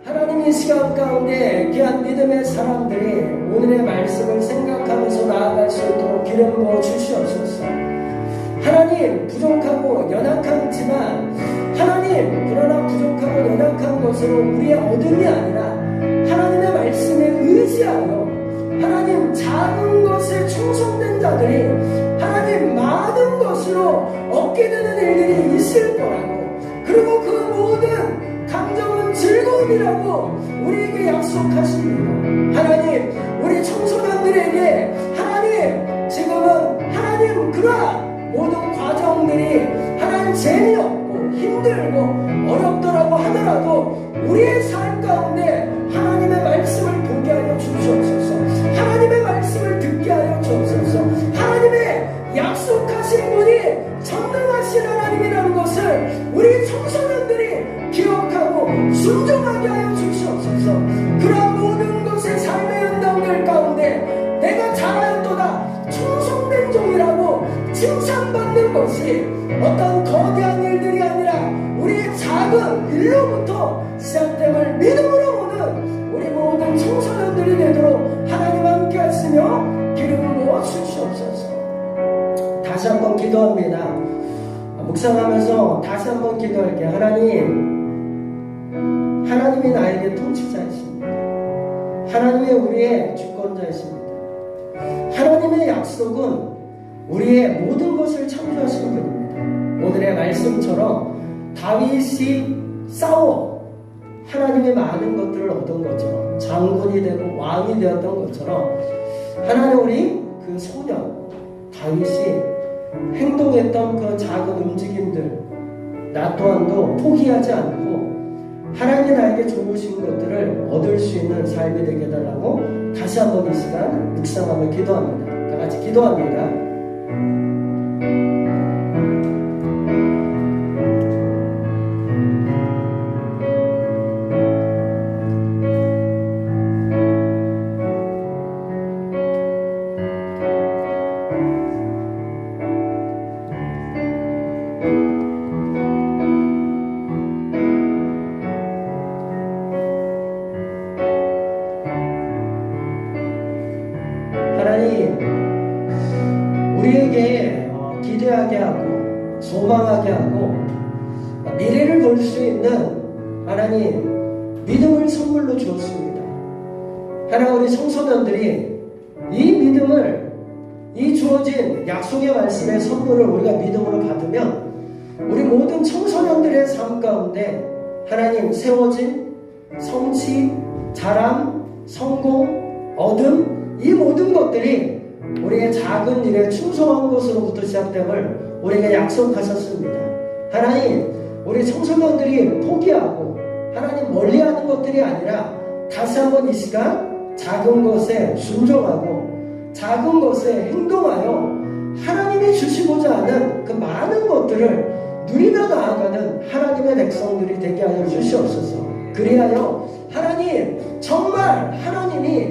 하나님 이 시간 가운데 귀한 믿음의 사람들이 오늘의 말씀을 생각하면서 나아갈 수 있도록 기름 부어 주시옵소서. 하나님, 부족하고 연약하지만 하나님, 그러나 부족하고 연약한 것으로 우리의 얻음이 아니라 하나님의 말씀에 의지하여 하나님 작은 것에 충성된 자들이 하나님 많은 것으로 얻게 되는 일들이 있을 거라고, 그리고 그 모든 감정은 즐거움이라고 우리에게 약속하십니다. 하나님, 우리 청소년들에게 하나님 지금은 하나님 그러한 모든 과정들이 하나님 재미없고 힘들고 어렵더라고 하더라도 우리의 삶 가운데 하나님의 말씀을 보게 하여 주시옵소서. 하나님의 말씀을 듣게 하여 주옵소서. 하나님의 약속하신 분이 전능하신 하나님이라는 것을 우리 청소년들이 기억하고 순종하게 하여 주시옵소서. 그러한 모든 것의 삶의 연단들 가운데 내가 잘하였도다 충성된 종이라고 칭찬받는 것이 어떤 거대한 일들이 아니라 우리의 작은 일로부터 시작됨을 믿음으로 보는 우리 모든 청소년들이 되도록 하나님 함께 하시며 기름 부어 주시옵소서. 다시 한번 기도합니다. 묵상하면서 다시 한번 기도할게요. 하나님이 나에게 통치자이십니다. 하나님이 우리의 주권자이십니다. 하나님의 약속은 우리의 모든 것을 창조하신 분입니다. 오늘의 말씀처럼 다윗이 싸워 하나님의 많은 것들을 얻은 것처럼, 장군이 되고 왕이 되었던 것처럼 하나님, 우리 그 소년 다윗이 행동했던 그 작은 움직임들 나 또한도 포기하지 않고 하나님이 나에게 좋으신 것들을 얻을 수 있는 삶이 되게 해달라고 다시 한번 이 시간 묵상하며 기도합니다. 다 같이 기도합니다. 우리에게 기대하게 하고 소망하게 하고 미래를 볼 수 있는 하나님 믿음을 선물로 주었습니다. 하나님, 우리 청소년들이 이 믿음을, 이 주어진 약속의 말씀의 선물을 우리가 믿음으로 받으면 우리 모든 청소년들의 삶 가운데 하나님 세워진 성취, 자랑, 성공, 얻음, 이 모든 것들이 우리의 작은 일에 충성한 것으로부터 시작됨을 우리에게 약속하셨습니다. 하나님, 우리 청소년들이 포기하고 하나님 멀리하는 것들이 아니라 다시 한번 이 시간 작은 것에 순종하고 작은 것에 행동하여 하나님이 주시고자 하는 그 많은 것들을 누리며 나아가는 하나님의 백성들이 되게 하여 주시옵소서. 그리하여 하나님, 정말 하나님이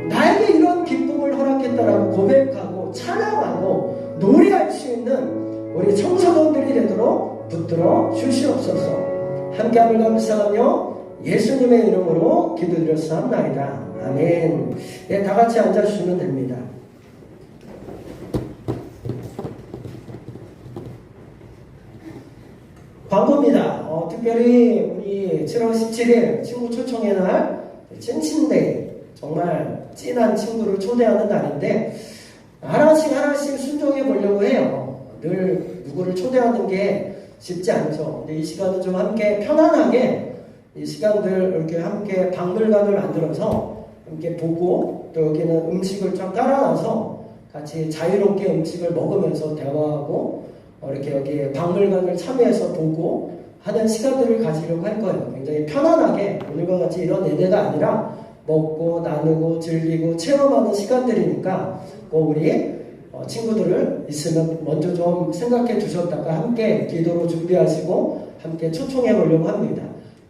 나에게 이런 기쁨을 허락했다라고 고백하고 찬양하고 노래할 수 있는 우리 청소년들이 되도록 붙들어 주시옵소서. 함께함을 감사하며 예수님의 이름으로 기도드렸사옵나이다. 아멘. 네, 다 같이 앉아주시면 됩니다. 광고입니다. 특별히 우리 7월 17일 친구 초청의 날 찐친데이, 정말 찐한 친구를 초대하는 날인데 하나씩 순종해 보려고 해요. 늘 누구를 초대하는 게 쉽지 않죠. 근데 이 시간은 좀 함께 편안하게 이 시간들 이렇게 함께 박물관을 만들어서 함께 보고 또 여기는 음식을 좀 깔아놔서 같이 자유롭게 음식을 먹으면서 대화하고 이렇게 여기 박물관을 참여해서 보고 하는 시간들을 가지려고 할 거예요. 굉장히 편안하게 오늘과 같이 이런 예배가 아니라 먹고 나누고 즐기고 체험하는 시간들이니까 꼭 우리 친구들을 있으면 먼저 좀 생각해 두셨다가 함께 기도로 준비하시고 함께 초청해 보려고 합니다.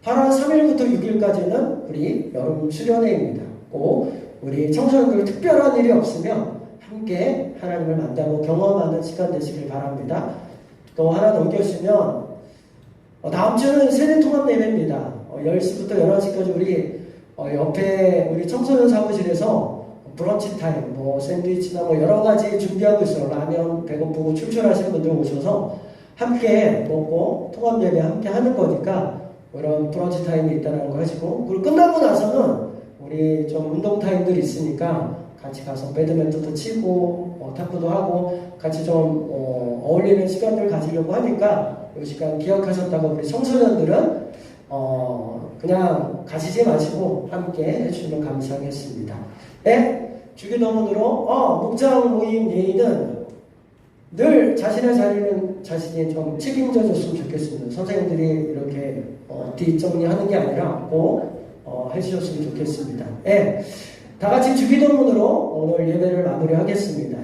8월 3일부터 6일까지는 우리 여름 수련회입니다. 꼭 우리 청소년들 특별한 일이 없으면 함께 하나님을 만나고 경험하는 시간 되시길 바랍니다. 또 하나 넘겨주시면 다음 주는 세대통합 예배입니다. 10시부터 11시까지 우리 옆에 우리 청소년 사무실에서 브런치 타임, 샌드위치나 여러 가지 준비하고 있어요. 라면 배고프고 출출하신 분들 오셔서 함께 먹고 통합 예배 함께 하는 거니까 이런 브런치 타임이 있다는 거 하시고, 그리고 끝나고 나서는 우리 좀 운동 타임들이 있으니까 같이 가서 배드민턴도 치고 탁구도 하고 같이 좀 어울리는 시간들 가지려고 하니까 이 시간 기억하셨다가 우리 청소년들은 그냥 가시지 마시고 함께 해주시면 감사하겠습니다. 네, 주기도문으로 목장 모임 예의는 늘 자신의 자리는 자신이 좀 책임져 줬으면 좋겠습니다. 선생님들이 이렇게 뒷정리하는 게 아니라 꼭 해주셨으면 좋겠습니다. 네, 다 같이 주기도문으로 오늘 예배를 마무리하겠습니다.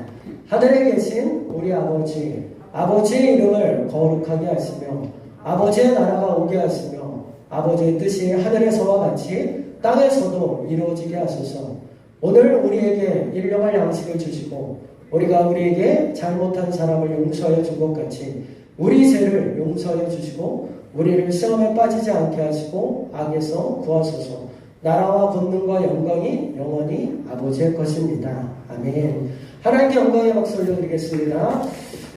하늘에 계신 우리 아버지, 아버지의 이름을 거룩하게 하시며 아버지의 나라가 오게 하시며 아버지의 뜻이 하늘에서와 같이 땅에서도 이루어지게 하소서. 오늘 우리에게 일용할 양식을 주시고 우리가 우리에게 잘못한 사람을 용서하여 준 것 같이 우리 죄를 용서하여 주시고 우리를 시험에 빠지지 않게 하시고 악에서 구하소서. 나라와 권능과 영광이 영원히 아버지의 것입니다. 아멘. 하나님께 영광의 박수 올려드리겠습니다.